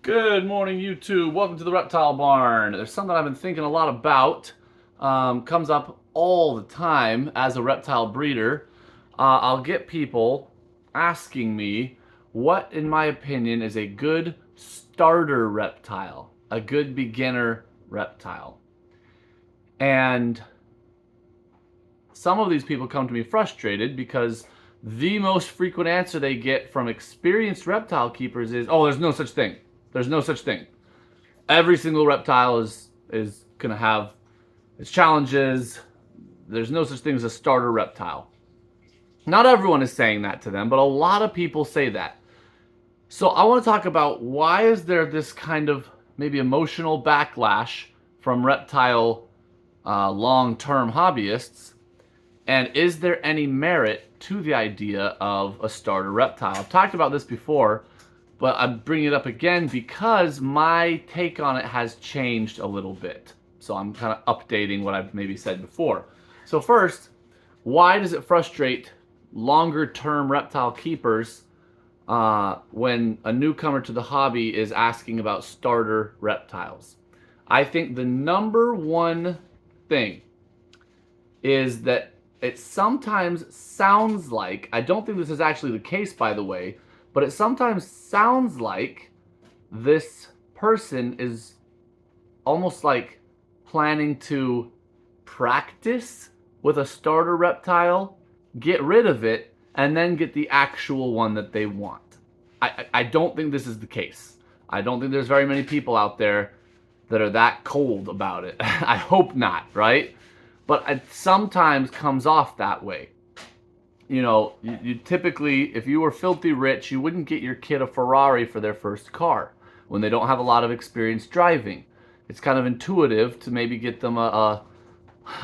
Good morning, YouTube. Welcome to the Reptile Barn. There's something I've been thinking a lot about. Comes up all the time as a reptile breeder. I'll get people asking me what, in my opinion, is a good starter reptile, a good beginner reptile. And some of these people come to me frustrated because the most frequent answer they get from experienced reptile keepers is, "Oh, there's no such thing. There's no such thing. Every single reptile is gonna have its challenges. There's no such thing as a starter reptile." Not everyone is saying that to them, but a lot of people say that. So I want to talk about why is there this kind of maybe emotional backlash from reptile long-term hobbyists, and is there any merit to the idea of a starter reptile? I've talked about this before, but I'm bringing it up again because my take on it has changed a little bit. So I'm kind of updating what I've maybe said before. So first, why does it frustrate longer-term reptile keepers when a newcomer to the hobby is asking about starter reptiles? I think the number one thing is that it sometimes sounds like, I don't think this is actually the case, by the way, but it sometimes sounds like this person is almost like planning to practice with a starter reptile, get rid of it, and then get the actual one that they want. I don't think this is the case. I don't think there's very many people out there that are that cold about it. I hope not, right? But it sometimes comes off that way. You know, you typically, if you were filthy rich, you wouldn't get your kid a Ferrari for their first car when they don't have a lot of experience driving. It's kind of intuitive to maybe get them a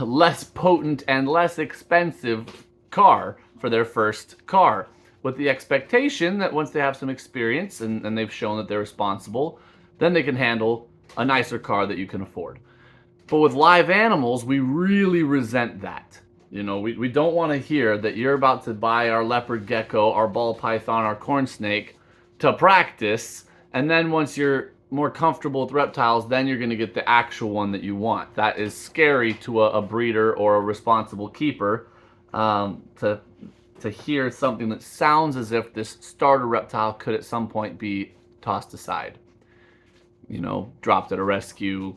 less potent and less expensive car for their first car, with the expectation that once they have some experience and they've shown that they're responsible, then they can handle a nicer car that you can afford. But with live animals, we really resent that. You know, we don't want to hear that you're about to buy our leopard gecko, our ball python, our corn snake to practice, and then once you're more comfortable with reptiles, then you're going to get the actual one that you want. That is scary to a breeder or a responsible keeper, to hear something that sounds as if this starter reptile could at some point be tossed aside. You know, dropped at a rescue,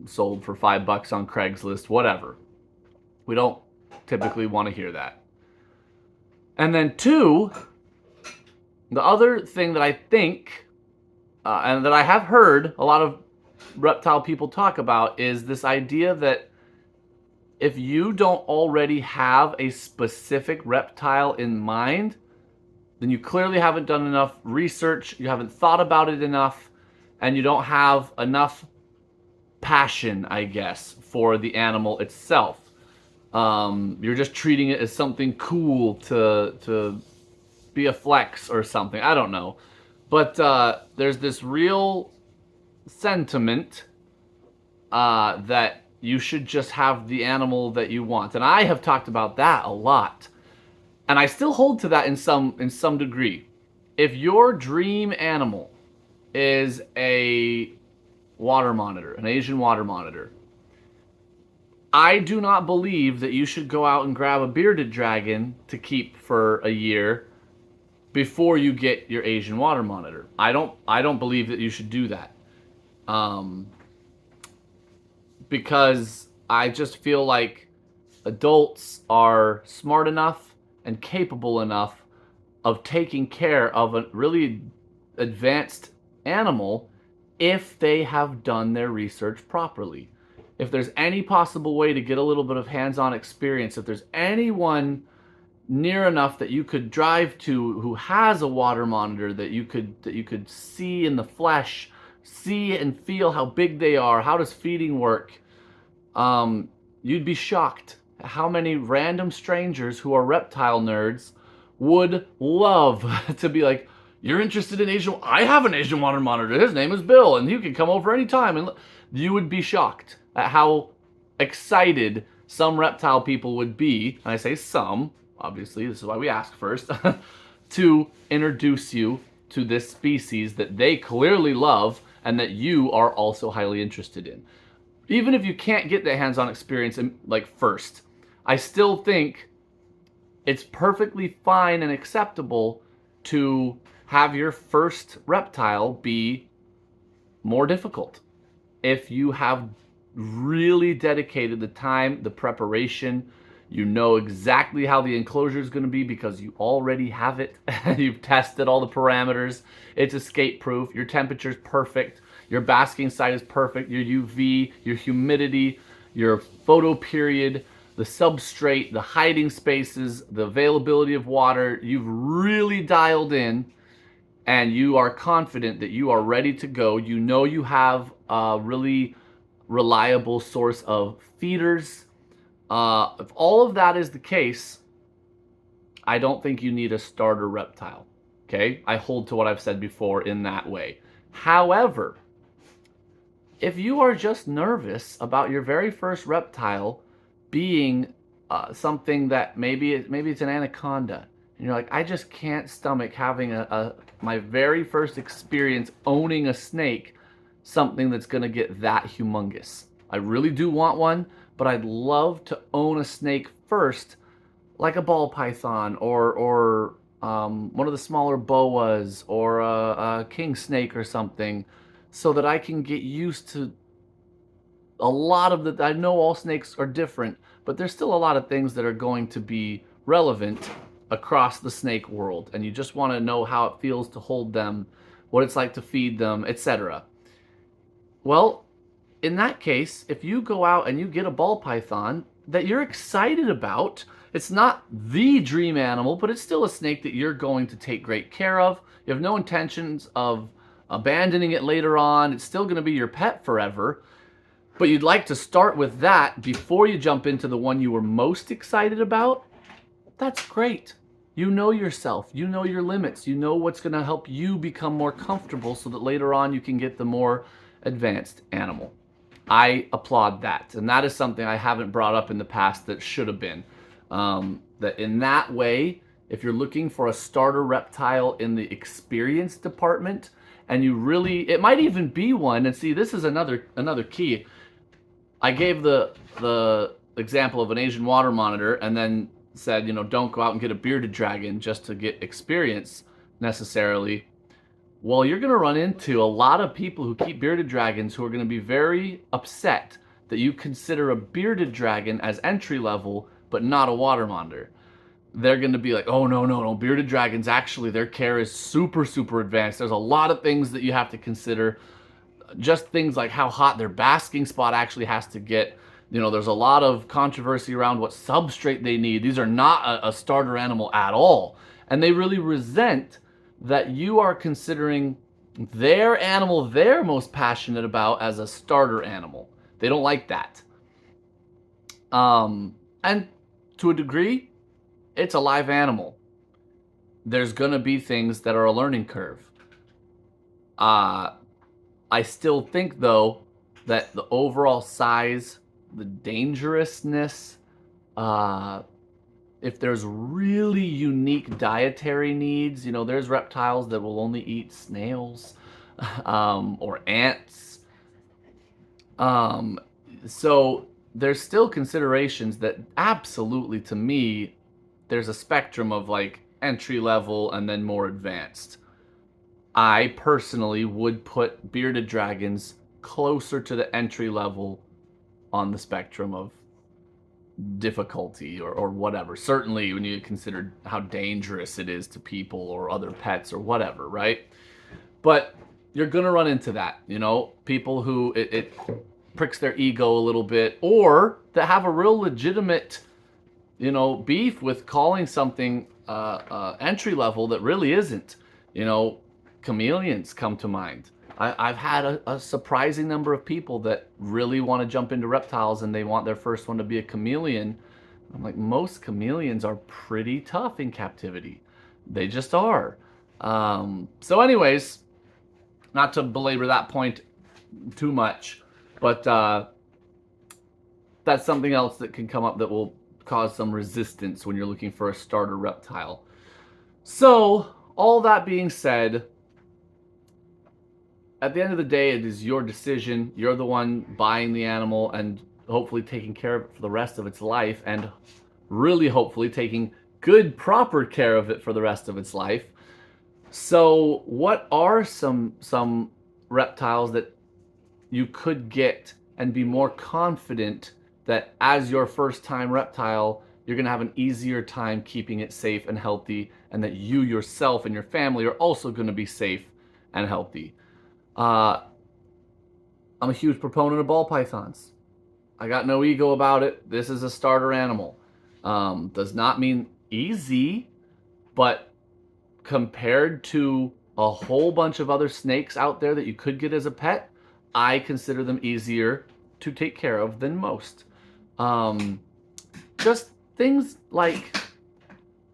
sold for $5 on Craigslist, whatever. We don't typically want to hear that. And then two, the other thing that I think, and that I have heard a lot of reptile people talk about, is this idea that if you don't already have a specific reptile in mind, then you clearly haven't done enough research, you haven't thought about it enough, and you don't have enough passion, I guess, for the animal itself. You're just treating it as something cool to be a flex or something. I don't know. But there's this real sentiment that you should just have the animal that you want. And I have talked about that a lot. And I still hold to that in some degree. If your dream animal is a water monitor, an Asian water monitor, I do not believe that you should go out and grab a bearded dragon to keep for a year before you get your Asian water monitor. I don't believe that you should do that. Because I just feel like adults are smart enough and capable enough of taking care of a really advanced animal if they have done their research properly. If there's any possible way to get a little bit of hands-on experience, if there's anyone near enough that you could drive to who has a water monitor that you could see in the flesh, see and feel how big they are, how does feeding work, you'd be shocked at how many random strangers who are reptile nerds would love to be like, "You're interested in Asian? I have an Asian water monitor. His name is Bill, and you can come over anytime." And you would be shocked at how excited some reptile people would be, and I say some, obviously, this is why we ask first, to introduce you to this species that they clearly love and that you are also highly interested in. Even if you can't get the hands-on experience like first, I still think it's perfectly fine and acceptable to have your first reptile be more difficult. If you have really dedicated the time, the preparation, you know exactly how the enclosure is going to be because you already have it. You've tested all the parameters. It's escape proof. Your temperature is perfect. Your basking site is perfect. Your UV, your humidity, your photo period, the substrate, the hiding spaces, the availability of water. You've really dialed in and you are confident that you are ready to go. You know you have a really reliable source of feeders. If all of that is the case, I don't think you need a starter reptile. Okay? I hold to what I've said before in that way. However, if you are just nervous about your very first reptile being something that maybe it's an anaconda, and you're like, I just can't stomach having my very first experience owning a snake, something that's going to get that humongous. I really do want one, but I'd love to own a snake first, like a ball python or one of the smaller boas or a king snake or something, so that I can get used to a lot of the. I know all snakes are different, but there's still a lot of things that are going to be relevant across the snake world, and you just want to know how it feels to hold them, what it's like to feed them, etc. Well, in that case, if you go out and you get a ball python that you're excited about, it's not the dream animal, but it's still a snake that you're going to take great care of. You have no intentions of abandoning it later on. It's still going to be your pet forever. But you'd like to start with that before you jump into the one you were most excited about. That's great. You know yourself. You know your limits. You know what's going to help you become more comfortable so that later on you can get the more advanced animal. I applaud that. And that is something I haven't brought up in the past that should have been. That in that way, if you're looking for a starter reptile in the experience department, and you really, it might even be one, and see, this is another key. I gave the example of an Asian water monitor and then said, don't go out and get a bearded dragon just to get experience necessarily. Well, you're going to run into a lot of people who keep bearded dragons who are going to be very upset that you consider a bearded dragon as entry level, but not a water monitor. They're going to be like, oh, no. Bearded dragons, actually, their care is super, super advanced. There's a lot of things that you have to consider. Just things like how hot their basking spot actually has to get. There's a lot of controversy around what substrate they need. These are not a starter animal at all. And they really resent that you are considering their animal they're most passionate about as a starter animal. They don't like that. And to a degree, it's a live animal. There's going to be things that are a learning curve. I still think, though, that the overall size, the dangerousness, if there's really unique dietary needs, there's reptiles that will only eat snails or ants. So there's still considerations that absolutely, to me, there's a spectrum of like entry level and then more advanced. I personally would put bearded dragons closer to the entry level on the spectrum of difficulty or whatever. Certainly when you consider how dangerous it is to people or other pets or whatever, right? But you're going to run into that, people who it pricks their ego a little bit, or that have a real legitimate, beef with calling something entry level that really isn't. Chameleons come to mind. I've had a surprising number of people that really want to jump into reptiles and they want their first one to be a chameleon. I'm like, most chameleons are pretty tough in captivity. They just are. So anyways, not to belabor that point too much, but that's something else that can come up that will cause some resistance when you're looking for a starter reptile. So all that being said, at the end of the day, it is your decision. You're the one buying the animal and hopefully taking care of it for the rest of its life, and really hopefully taking good, proper care of it for the rest of its life. So, what are some reptiles that you could get and be more confident that as your first time reptile, you're going to have an easier time keeping it safe and healthy, and that you yourself and your family are also going to be safe and healthy? I'm a huge proponent of ball pythons. I got no ego about it. This is a starter animal. Does not mean easy, but compared to a whole bunch of other snakes out there that you could get as a pet, I consider them easier to take care of than most. Just things like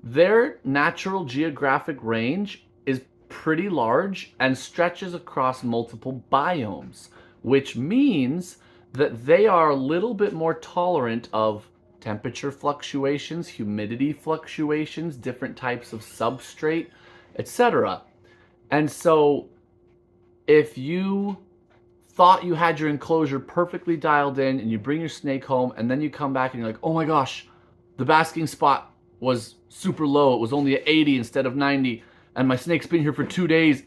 their natural geographic range is pretty large and stretches across multiple biomes, which means that they are a little bit more tolerant of temperature fluctuations, humidity fluctuations, different types of substrate, etc. And so if you thought you had your enclosure perfectly dialed in and you bring your snake home and then you come back and you're like, oh my gosh, the basking spot was super low. It was only at 80 instead of 90, and my snake's been here for 2 days.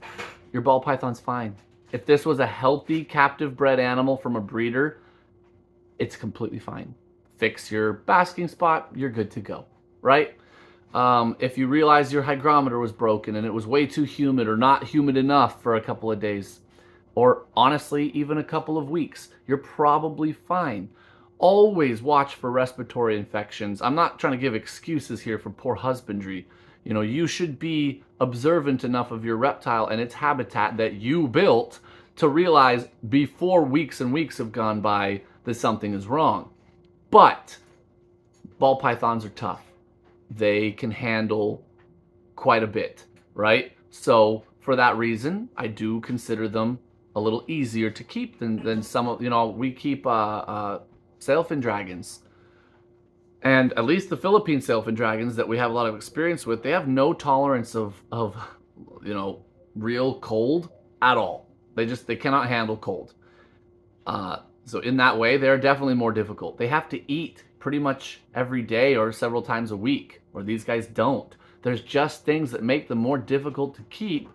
Your ball python's fine. If this was a healthy captive bred animal from a breeder, it's completely fine. Fix your basking spot, you're good to go, right? If you realize your hygrometer was broken and it was way too humid or not humid enough for a couple of days, or honestly, even a couple of weeks, you're probably fine. Always watch for respiratory infections. I'm not trying to give excuses here for poor husbandry. You know, you should be observant enough of your reptile and its habitat that you built to realize before weeks and weeks have gone by that something is wrong. But ball pythons are tough. They can handle quite a bit, right? So for that reason, I do consider them a little easier to keep than some of, you know, we keep sailfin dragons. And at least the Philippine sailfin dragons that we have a lot of experience with, they have no tolerance of you know, real cold at all. They cannot handle cold. So in that way, they're definitely more difficult. They have to eat pretty much every day or several times a week, or these guys don't. There's just things that make them more difficult to keep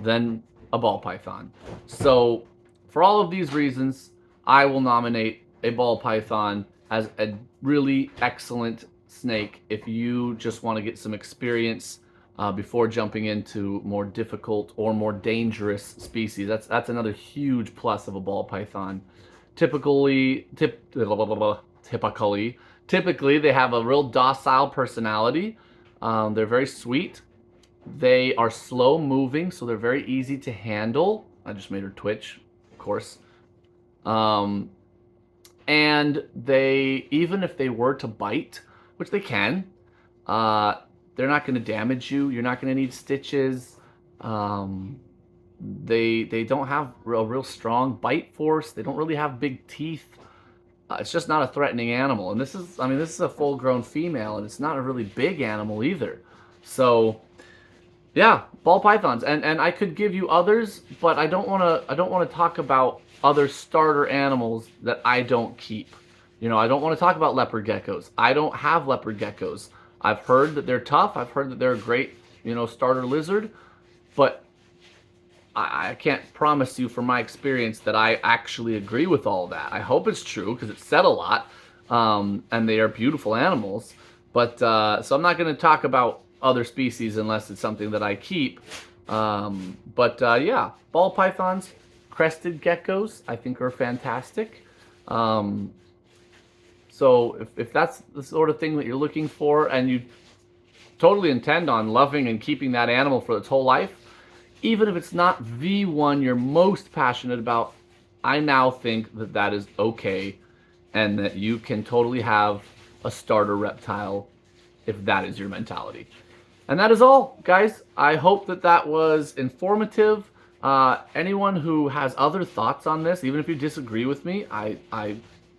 than a ball python. So for all of these reasons, I will nominate a ball python as a really excellent snake if you just want to get some experience before jumping into more difficult or more dangerous species. That's another huge plus of a ball python. Typically, they have a real docile personality. They're very sweet. They are slow moving, so they're very easy to handle. I just made her twitch, of course. And they, even if they were to bite, which they can, they're not going to damage you. You're not going to need stitches. They don't have a real strong bite force. They don't really have big teeth. It's just not a threatening animal. And this is a full-grown female, and it's not a really big animal either. So, yeah, ball pythons. And I could give you others, but I don't want to talk about other starter animals that I don't keep. You know, I don't want to talk about leopard geckos. I don't have leopard geckos. I've heard that they're tough. I've heard that they're a great, you know, starter lizard, but I can't promise you from my experience that I actually agree with all that. I hope it's true because it's said a lot, and they are beautiful animals. But so I'm not going to talk about other species unless it's something that I keep. Yeah, ball pythons, crested geckos, I think are fantastic. So if that's the sort of thing that you're looking for and you totally intend on loving and keeping that animal for its whole life, even if it's not the one you're most passionate about, I now think that that is okay and that you can totally have a starter reptile if that is your mentality. And that is all, guys. I hope that that was informative. Anyone who has other thoughts on this, even if you disagree with me, I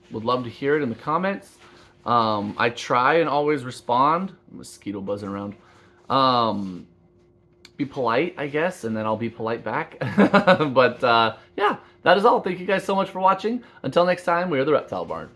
would love to hear it in the comments. I try and always respond. Mosquito buzzing around. Be polite, I guess, and then I'll be polite back. that is all. Thank you guys so much for watching. Until next time, we are the Reptile Barn.